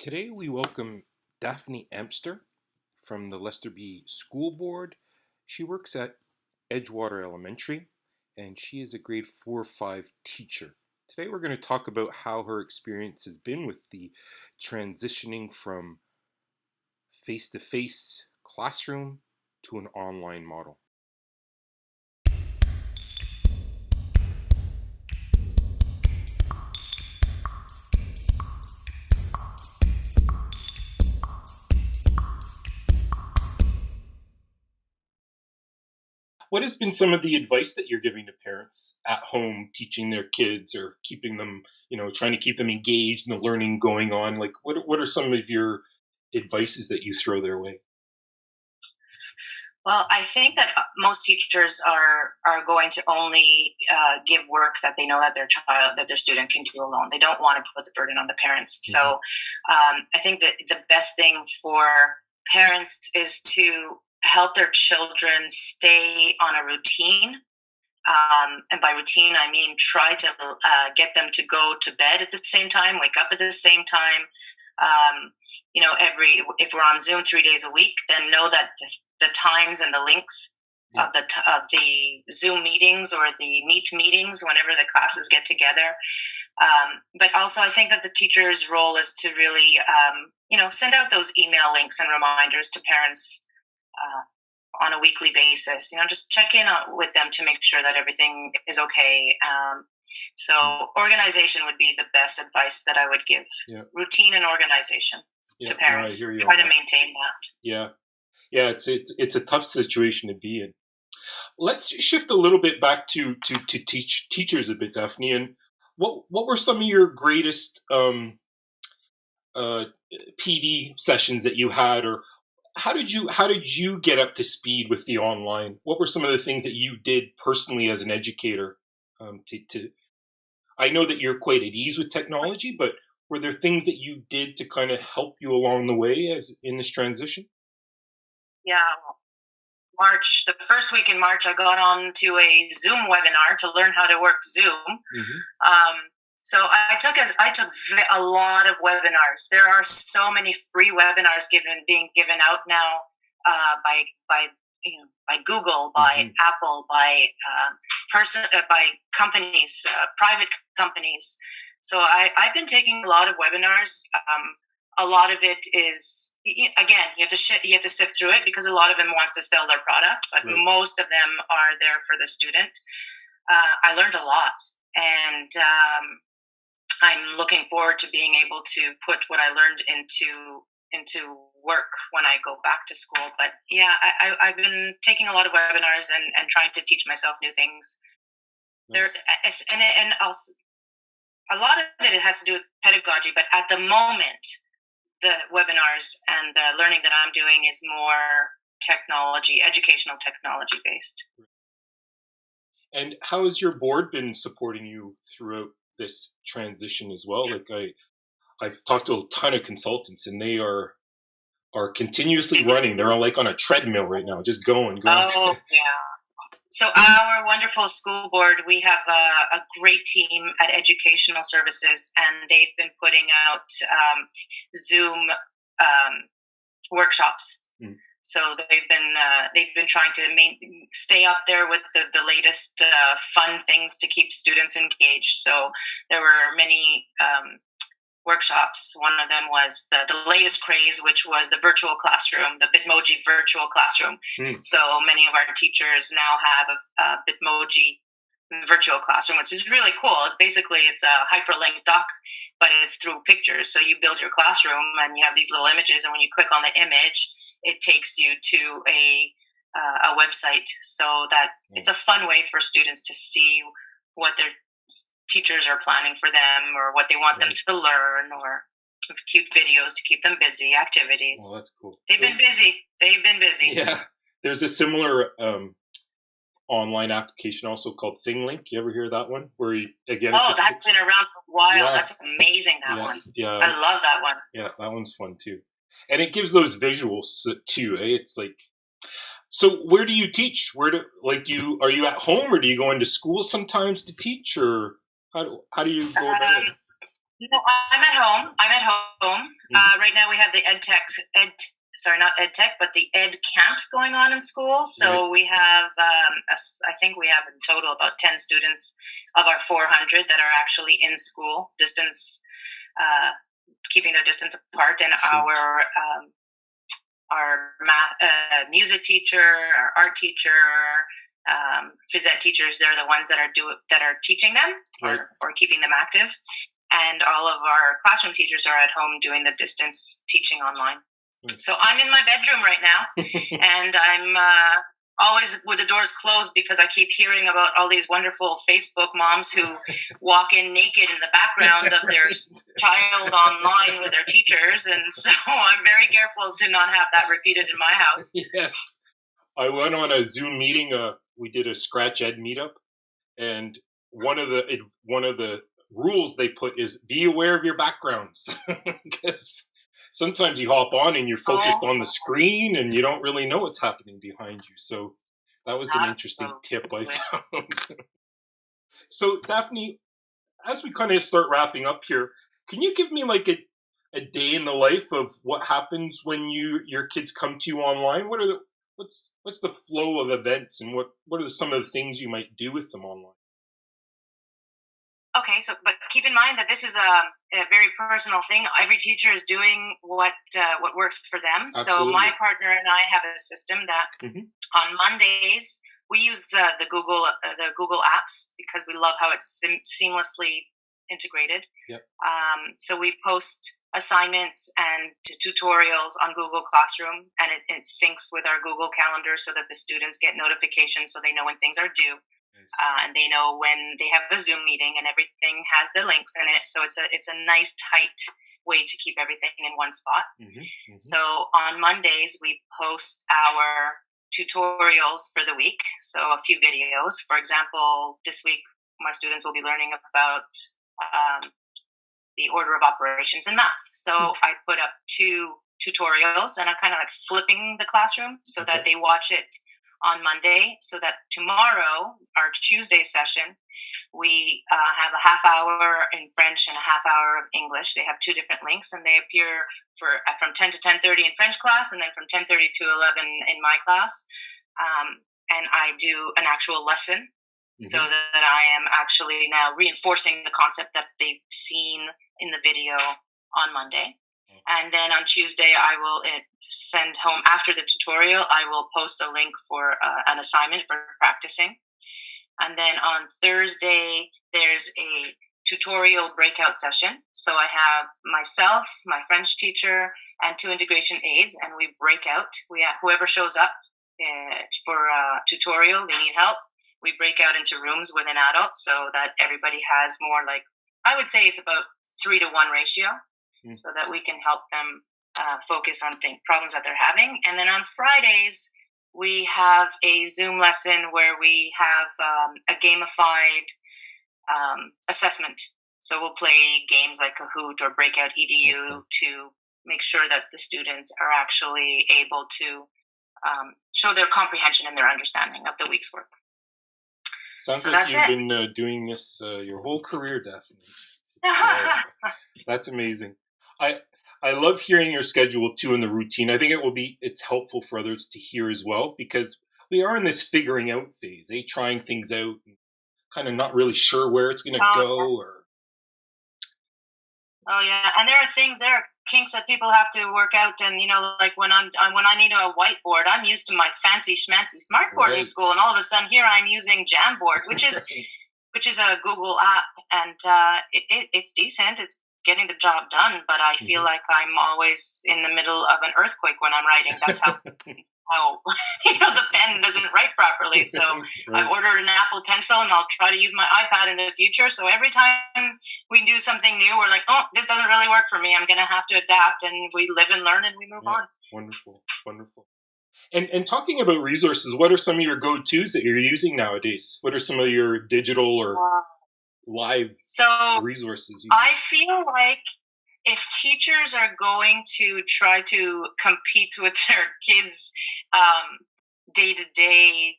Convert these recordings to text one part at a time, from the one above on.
Today we welcome Daphne Amster from the Leicester School Board. She works at Edgewater Elementary and she is a grade 4-5 teacher. Today we're going to talk about how her experience has been with the transitioning from face-to-face classroom to an online model. What has been some of the advice that you're giving to parents at home, teaching their kids or keeping them, trying to keep them engaged and the learning going on? Like, what are some of your advices that you throw their way? Well, I think that most teachers are going to only give work that they know that their student can do alone. They don't want to put the burden on the parents. Mm-hmm. So I think that the best thing for parents is to help their children stay on a routine. And by routine, I mean try to get them to go to bed at the same time, wake up at the same time. If we're on Zoom 3 days a week, then know that the times and the links of the Zoom meetings or the Meet meetings whenever the classes get together. But also, I think that the teacher's role is to really, send out those email links and reminders to parents on a weekly basis. Just check in with them to make sure that everything is okay. So organization would be the best advice that I would give. Yeah. Routine and organization to parents. No, try to maintain that. Yeah. Yeah, it's a tough situation to be in. Let's shift a little bit back to teachers a bit, Daphne. And what were some of your greatest PD sessions that you had, or how did you get up to speed with the online? What were some of the things that you did personally as an educator? I know that you're quite at ease with technology, but were there things that you did to kind of help you along the way as in this transition? Yeah, the first week in March, I got on to a Zoom webinar to learn how to work Zoom. Mm-hmm. So I took a lot of webinars. There are so many free webinars being given out now by Google, by mm-hmm. Apple, by companies, private companies. So I've been taking a lot of webinars. A lot of it is, again, you have to sift through it because a lot of them wants to sell their product, but right. Most of them are there for the student. I learned a lot, and I'm looking forward to being able to put what I learned into work when I go back to school. But yeah, I've been taking a lot of webinars and trying to teach myself new things. Nice. And also a lot of it has to do with pedagogy, but at the moment, the webinars and the learning that I'm doing is more educational technology based. And how has your board been supporting you throughout this transition as well? Like I've talked to a ton of consultants and they are continuously running. They're all like on a treadmill right now, just going. Oh, yeah. So our wonderful school board, we have a great team at Educational Services, and they've been putting out Zoom workshops. Mm. So they've been trying to stay up there with the latest fun things to keep students engaged. So there were many workshops. One of them was the latest craze, which was the virtual classroom, the Bitmoji virtual classroom. Mm. So many of our teachers now have a Bitmoji virtual classroom, which is really cool. It's a hyperlink doc, but it's through pictures. So you build your classroom and you have these little images, and when you click on the image, it takes you to a website, so that it's a fun way for students to see what their teachers are planning for them or what they want them to learn, or cute videos to keep them busy, activities. Oh, that's cool. They've been busy. Yeah. There's a similar online application also called ThingLink. You ever hear that one? That's been around for a while. Yeah. That's amazing, that one. Yeah. I love that one. Yeah, that one's fun too. And it gives those visuals too, eh? It's like, so where do you teach? Are you at home, or do you go into school sometimes to teach, or how do you go about it? I'm at home. Right now we have the not ed tech, but the ed camps going on in school. So we have, I think we have in total about 10 students of our 400 that are actually in school, keeping their distance apart. And our math, music teacher, our art teacher, phys ed teachers, they're the ones that are teaching them or keeping them active. And all of our classroom teachers are at home doing the distance teaching online. So I'm in my bedroom right now, and I'm always with the doors closed because I keep hearing about all these wonderful Facebook moms who walk in naked in the background of their child online with their teachers. And so I'm very careful to not have that repeated in my house. Yes. I went on a Zoom meeting. We did a Scratch Ed meetup, and one of the rules they put is be aware of your backgrounds, because sometimes you hop on and you're focused on the screen and you don't really know what's happening behind you. So that was an interesting tip I found. So Daphne, as we kind of start wrapping up here, can you give me like a day in the life of what happens when your kids come to you online? What's the flow of events, and what are some of the things you might do with them online? Okay, but keep in mind that this is a very personal thing. Every teacher is doing what works for them. Absolutely. So my partner and I have a system that on Mondays we use the Google apps because we love how it's seamlessly integrated. Yep. So we post assignments and tutorials on Google Classroom, and it syncs with our Google Calendar so that the students get notifications so they know when things are due. And they know when they have a Zoom meeting, and everything has the links in it. So it's a nice, tight way to keep everything in one spot. So on Mondays, we post our tutorials for the week. So a few videos. For example, this week, my students will be learning about the order of operations in math. So I put up 2 tutorials, and I'm kind of like flipping the classroom so that they watch it on Monday, so that tomorrow, our Tuesday session, we have a half hour in French and a half hour of English. They have 2 different links, and they appear from 10 to 10:30 in French class, and then from 10:30 to 11 in my class. And I do an actual lesson, so that I am actually now reinforcing the concept that they've seen in the video on Monday. And then on Tuesday, I will send home, after the tutorial, I will post a link for an assignment for practicing. And then on Thursday, there's a tutorial breakout session. So I have myself, my French teacher, and 2 integration aides, and we break out. Whoever shows up for a tutorial, they need help, we break out into rooms with an adult so that everybody has more, like, I would say it's about 3 to 1 ratio, so that we can help them focus on problems that they're having. And then on Fridays, we have a Zoom lesson where we have a gamified assessment. So we'll play games like Kahoot or Breakout EDU to make sure that the students are actually able to show their comprehension and their understanding of the week's work. Sounds like you've been doing this your whole career, Daphne. That's amazing. I love hearing your schedule too and the routine. I think it's helpful for others to hear as well, because we are in this figuring out phase, trying things out, and kind of not really sure where it's going to go. Oh yeah, and there are kinks that people have to work out, and like when I need a whiteboard, I'm used to my fancy schmancy smartboard in school, and all of a sudden here I'm using Jamboard, which is a Google app, and it's decent. It's getting the job done, but I feel like I'm always in the middle of an earthquake when I'm writing. That's how the pen doesn't write properly. So I've ordered an Apple Pencil, and I'll try to use my iPad in the future. So every time we do something new, we're like, oh, this doesn't really work for me. I'm going to have to adapt, and we live and learn, and we move on. Wonderful. And talking about resources, what are some of your go-tos that you're using nowadays? What are some of your digital or live resources? I feel like if teachers are going to try to compete with their kids' day-to-day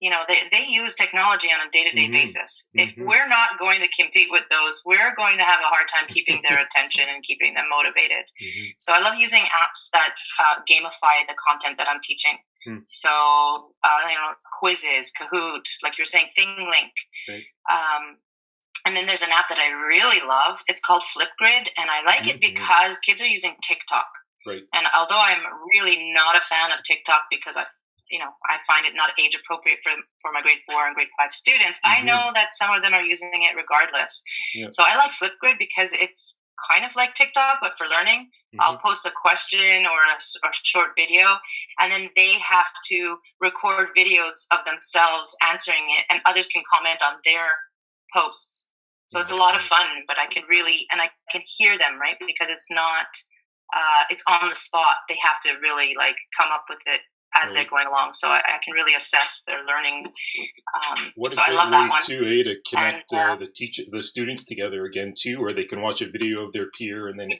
they use technology on a day-to-day basis. If we're not going to compete with those, we're going to have a hard time keeping their attention and keeping them motivated. So I love using apps that gamify the content that I'm teaching. So, quizzes, Kahoot, like you're saying, ThingLink. Right. And then there's an app that I really love. It's called Flipgrid, and I like it because kids are using TikTok. Right. And although I'm really not a fan of TikTok because I find it not age appropriate for my grade 4 and grade 5 students, I know that some of them are using it regardless. Yeah. So I like Flipgrid because it's kind of like TikTok, but for learning. I'll post a question or a short video, and then they have to record videos of themselves answering it, and others can comment on their posts. So it's a lot of fun, but I can hear them, right? Because it's not, it's on the spot. They have to really come up with it as they're going along. So I can really assess their learning. What so a I love great that way one. To connect the students together again too, where they can watch a video of their peer and then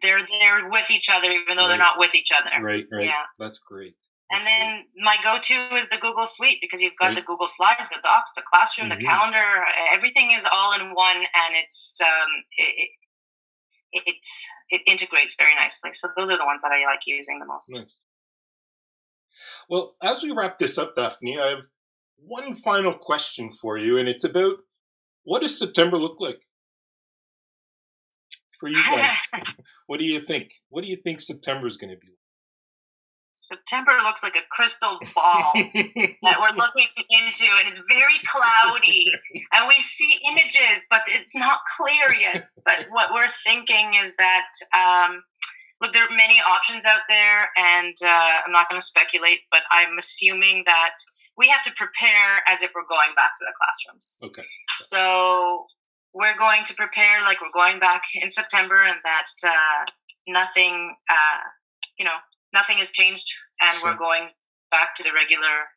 they're with each other even though they're not with each other. Right. Yeah, that's great. And then my go-to is the Google Suite because you've got the Google Slides, the Docs, the Classroom, the calendar. Everything is all in one, and it integrates very nicely. So those are the ones that I like using the most. Nice. Well, as we wrap this up, Daphne, I have one final question for you, and it's about what does September look like for you guys? What do you think? What do you think September is going to be like? September looks like a crystal ball that we're looking into, and it's very cloudy, and we see images, but it's not clear yet. But what we're thinking is that, look, there are many options out there, and I'm not going to speculate, but I'm assuming that we have to prepare as if we're going back to the classrooms. Okay. So we're going to prepare like we're going back in September, and that nothing has changed, and we're going back to the regular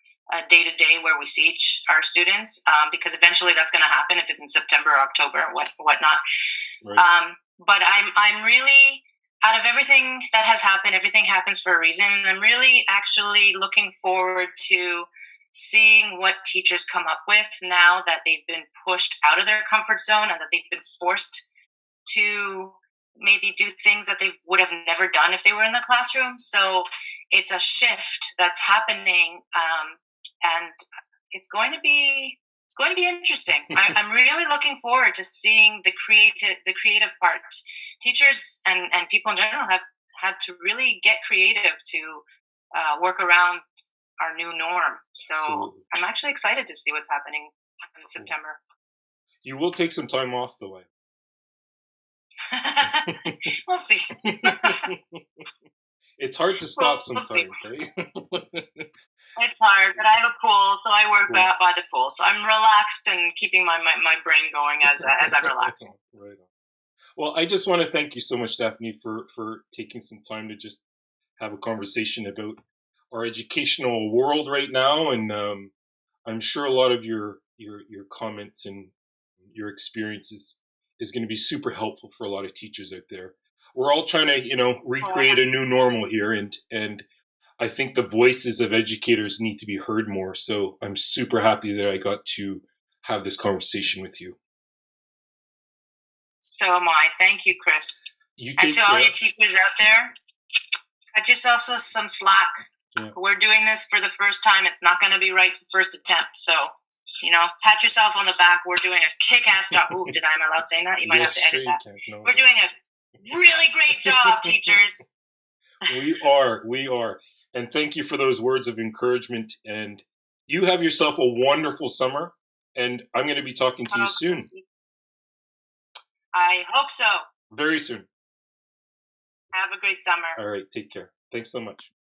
day-to-day where we see our students, because eventually that's going to happen if it's in September or October or whatnot. Right. But I'm really, out of everything that has happened, everything happens for a reason, and I'm really actually looking forward to seeing what teachers come up with now that they've been pushed out of their comfort zone and that they've been forced to maybe do things that they would have never done if they were in the classroom. So it's a shift that's happening, and it's going to be interesting. I'm really looking forward to seeing the creative part. Teachers and people in general have had to really get creative to work around our new norm. So absolutely. I'm actually excited to see what's happening in September. You will take some time off, though. We'll see. It's hard to stop sometimes, right? It's hard, but I have a pool, so I work by the pool. So I'm relaxed and keeping my brain going as I'm relaxing. Right on. Well, I just want to thank you so much, Daphne, for taking some time to just have a conversation about our educational world right now, and I'm sure a lot of your comments and your experiences is going to be super helpful for a lot of teachers out there. We're all trying to, recreate a new normal here, and I think the voices of educators need to be heard more. So I'm super happy that I got to have this conversation with you. So am I. Thank you, Chris. And to all you teachers out there, cut yourself some slack. Yeah. We're doing this for the first time. It's not going to be right the first attempt. So, pat yourself on the back. We're doing a kick-ass job. Ooh, am I allowed saying that? You might have to edit that. No, we're doing a really great job, teachers. We are. And thank you for those words of encouragement. And you have yourself a wonderful summer. And I'm going to be talking to you soon. I hope so. Very soon. Have a great summer. All right. Take care. Thanks so much.